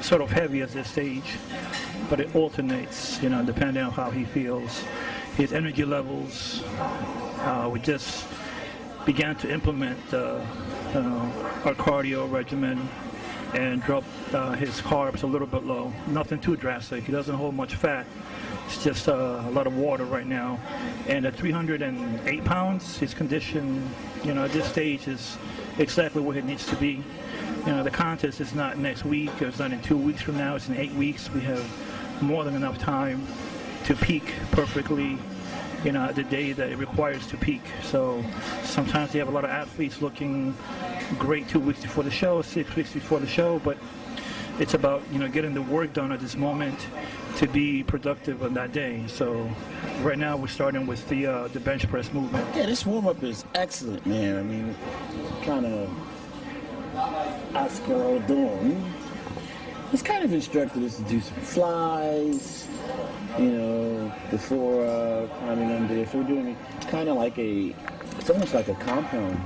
sort of heavy at this stage, but it alternates, depending on how he feels. His energy levels, we just began to implement our cardio regimen and drop his carbs a little bit low. Nothing too drastic. He doesn't hold much fat. It's just a lot of water right now. And at 308 pounds, his condition, at this stage is exactly where it needs to be. The contest is not next week. It's not in 2 weeks from now. It's in 8 weeks. We have more than enough time to peak perfectly, the day that it requires to peak. So sometimes they have a lot of athletes looking great 2 weeks before the show, 6 weeks before the show, but it's about, getting the work done at this moment to be productive on that day. So right now we're starting with the bench press movement. Yeah, this warm-up is excellent, man. I mean, kind of Oscar doing. He's kind of instructed us to do some flies, before climbing under. So we're doing kind of like it's almost like a compound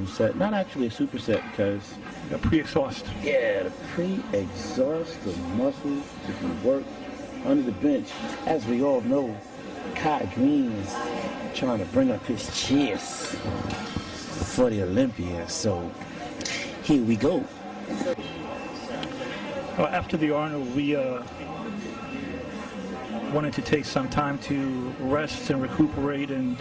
set. Not actually a superset because a pre-exhaust. Yeah, the pre-exhaust, the muscles to be worked under the bench. As we all know, Kai Greene is trying to bring up his chest for the Olympia. So here we go. After the Arnold, we wanted to take some time to rest and recuperate and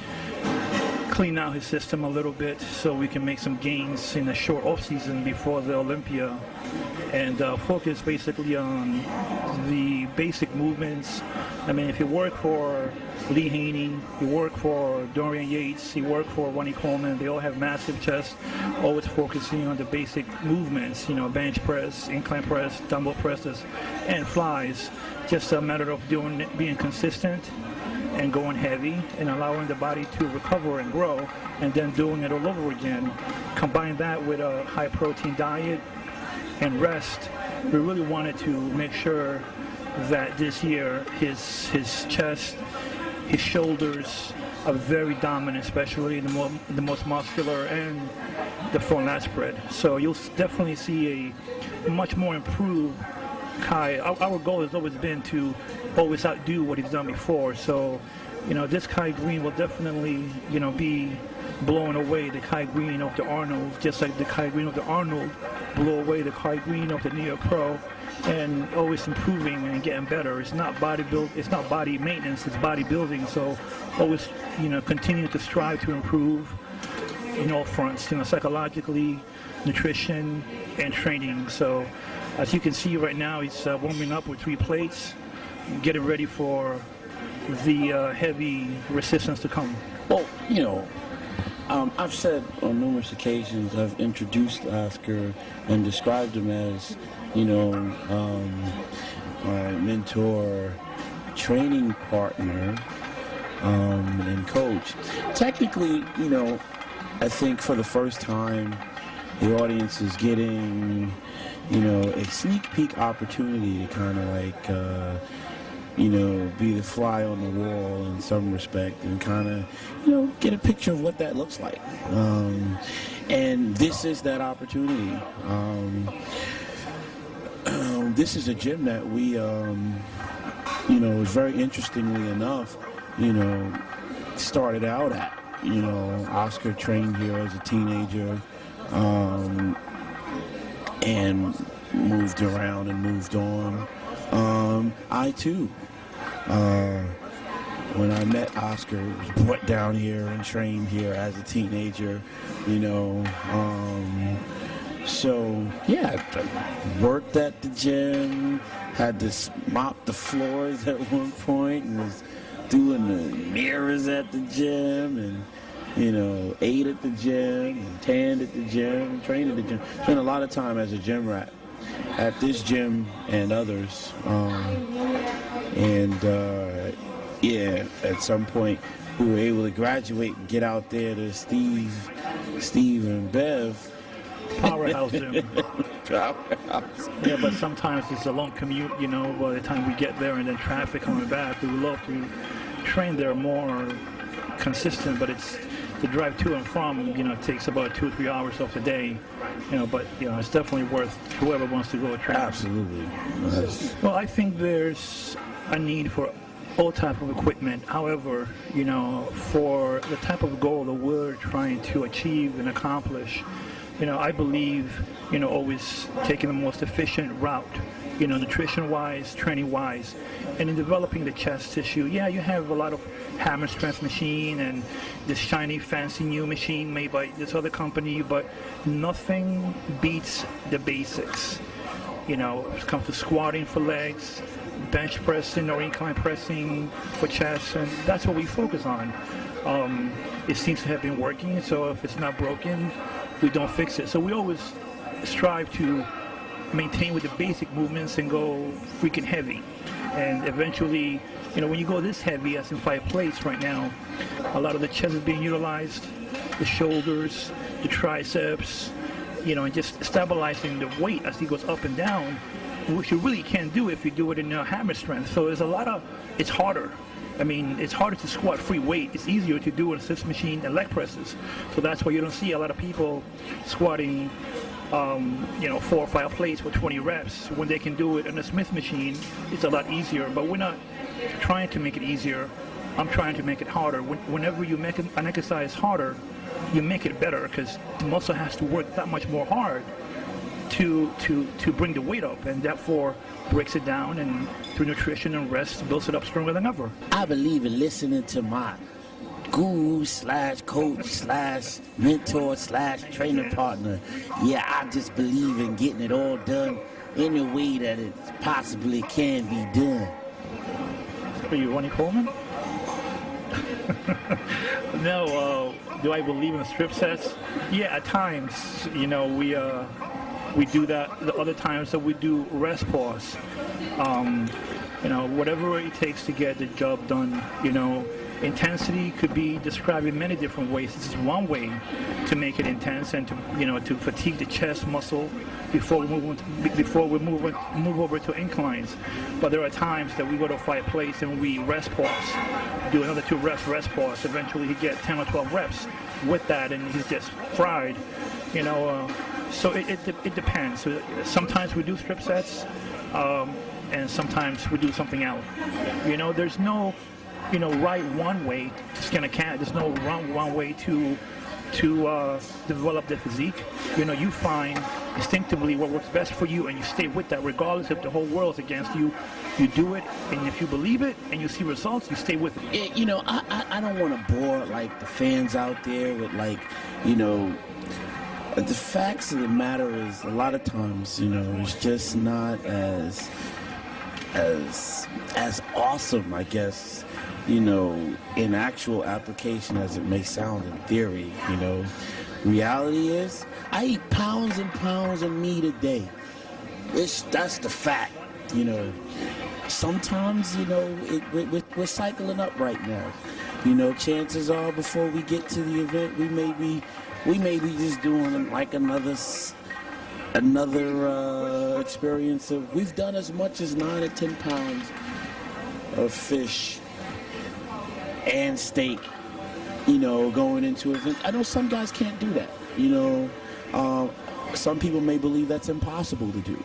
clean out his system a little bit so we can make some gains in a short off season before the Olympia, and focus basically on the basic movements. I mean, if you work for Lee Haney, you work for Dorian Yates, you work for Ronnie Coleman, they all have massive chests, always focusing on the basic movements, bench press, incline press, dumbbell presses, and flies. Just a matter of being consistent and going heavy and allowing the body to recover and grow, and then doing it all over again. Combine that with a high protein diet and rest. We really wanted to make sure that this year his chest, his shoulders are very dominant, especially the most muscular and the front lat spread. So you'll definitely see a much more improved Kai. Our goal has always been to always outdo what he's done before. So, this Kai Greene will definitely, be blowing away the Kai Greene of the Arnold, just like the Kai Greene of the Arnold blew away the Kai Greene of the New York Pro, and always improving and getting better. It's not it's not body maintenance, it's bodybuilding. So always, continue to strive to improve in all fronts, psychologically, nutrition, and training. So as you can see right now, he's warming up with 3 plates, getting ready for the heavy resistance to come. Well, I've said on numerous occasions, I've introduced Oscar and described him as, my mentor, training partner, and coach. Technically, I think for the first time, the audience is getting, a sneak peek opportunity to kind of like, be the fly on the wall in some respect and kind of, get a picture of what that looks like. And this is that opportunity. This is a gym that we, very interestingly enough, started out at. Oscar trained here as a teenager, and moved around and moved on. I too, when I met Oscar, was brought down here and trained here as a teenager, so yeah, I worked at the gym, had to mop the floors at one point, and was doing the mirrors at the gym, and ate at the gym, and tanned at the gym, trained at the gym. Spent a lot of time as a gym rat at this gym and others. Yeah, at some point we were able to graduate and get out there to Steve and Bev. Powerhouse gym. Powerhouse. Yeah, but sometimes it's a long commute, by the time we get there and then traffic coming back. We would love to train there more consistent, but it's the drive to and from, takes about 2 or 3 hours off the day, but it's definitely worth whoever wants to go train. Absolutely. Well, I think there's a need for all type of equipment. However, for the type of goal that we're trying to achieve and accomplish, I believe, always taking the most efficient route, nutrition-wise, training-wise, and in developing the chest tissue. Yeah, you have a lot of hammer strength machine and this shiny, fancy new machine made by this other company, but nothing beats the basics. When it comes to squatting for legs, bench pressing or incline pressing for chest, and that's what we focus on. It seems to have been working, so if it's not broken, we don't fix it. So we always strive to maintain with the basic movements and go freaking heavy. And eventually, when you go this heavy, as in 5 plates right now, a lot of the chest is being utilized, the shoulders, the triceps, and just stabilizing the weight as he goes up and down, which you really can't do if you do it in hammer strength. So there's it's harder. It's harder to squat free weight. It's easier to do an assist machine and leg presses. So that's why you don't see a lot of people squatting 4 or 5 plates with 20 reps. When they can do it in a Smith machine, it's a lot easier. But we're not trying to make it easier. I'm trying to make it harder. Whenever you make an exercise harder, you make it better, because the muscle has to work that much more hard to bring the weight up, and therefore breaks it down, and through nutrition and rest builds it up stronger than ever. I believe in listening to my guru / coach / mentor / training partner. Yeah, I just believe in getting it all done in a way that it possibly can be done. Are you Ronnie Coleman? No, do I believe in strip sets? Yeah, at times, we do that. The other times that we do rest pause. Whatever it takes to get the job done. Intensity could be described in many different ways. This is one way to make it intense and to fatigue the chest muscle before we move over to inclines. But there are times that we go to 5 plates and we rest pause, do another 2 reps, rest pause. Eventually he gets 10 or 12 reps with that, and he's just fried. So it depends. So sometimes we do strip sets, and sometimes we do something else. There's no right one way to skin a cat. There's no wrong one way to develop the physique. You find instinctively what works best for you, and you stay with that regardless if the whole world's against you. You do it, and if you believe it and you see results, you stay with it. I don't want to bore the fans out there with the facts of the matter is a lot of times it's just not as awesome, I guess, in actual application as it may sound in theory. Reality is I eat pounds and pounds of meat a day. That's the fact. Sometimes we're cycling up right now. Chances are before we get to the event, we may be just doing like another experience of, we've done as much as 9 or 10 pounds of fish and steak, going into events. I know some guys can't do that, some people may believe that's impossible to do,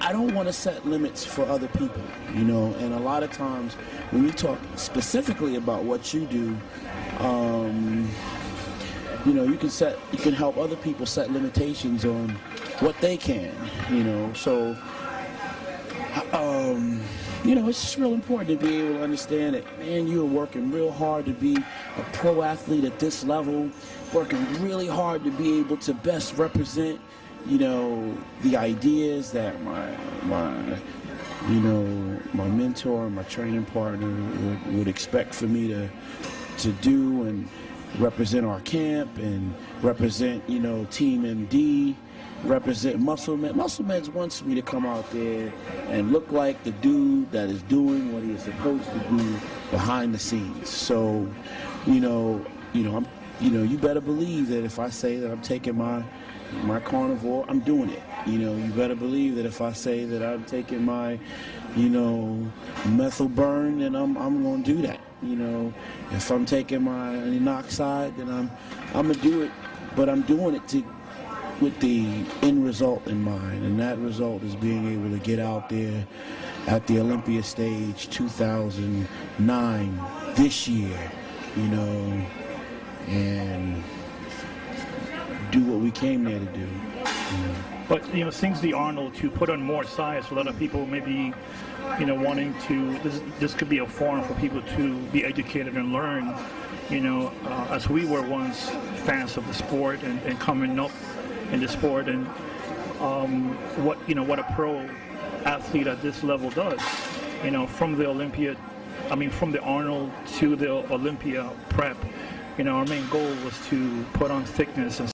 I don't want to set limits for other people, and a lot of times when you talk specifically about what you do, you can help other people set limitations on what they can, so it's just real important to be able to understand that, man, you're working real hard to be a pro athlete at this level, working really hard to be able to best represent, the ideas that my mentor, my training partner would expect for me to do and represent our camp and represent, Team MD, represent Muscle Men. Muscle Meds wants me to come out there and look like the dude that is doing what he is supposed to do behind the scenes. So, you better believe that if I say that I'm taking my carnivore, I'm doing it. You better believe that if I say that I'm taking my, methyl burn, then I'm going to do that. You know, if I'm taking my oxide, then I'm gonna do it, but I'm doing it with the end result in mind, and that result is being able to get out there at the Olympia stage 2009 this year, you know, and do what we came there to do. You know. But, you know, since the Arnold to put on more size, a lot of people maybe, you know, wanting to, this could be a forum for people to be educated and learn, you know, as we were once fans of the sport and coming up in the sport, and what a pro athlete at this level does, you know, from the Arnold to the Olympia prep. You know, our main goal was to put on thickness and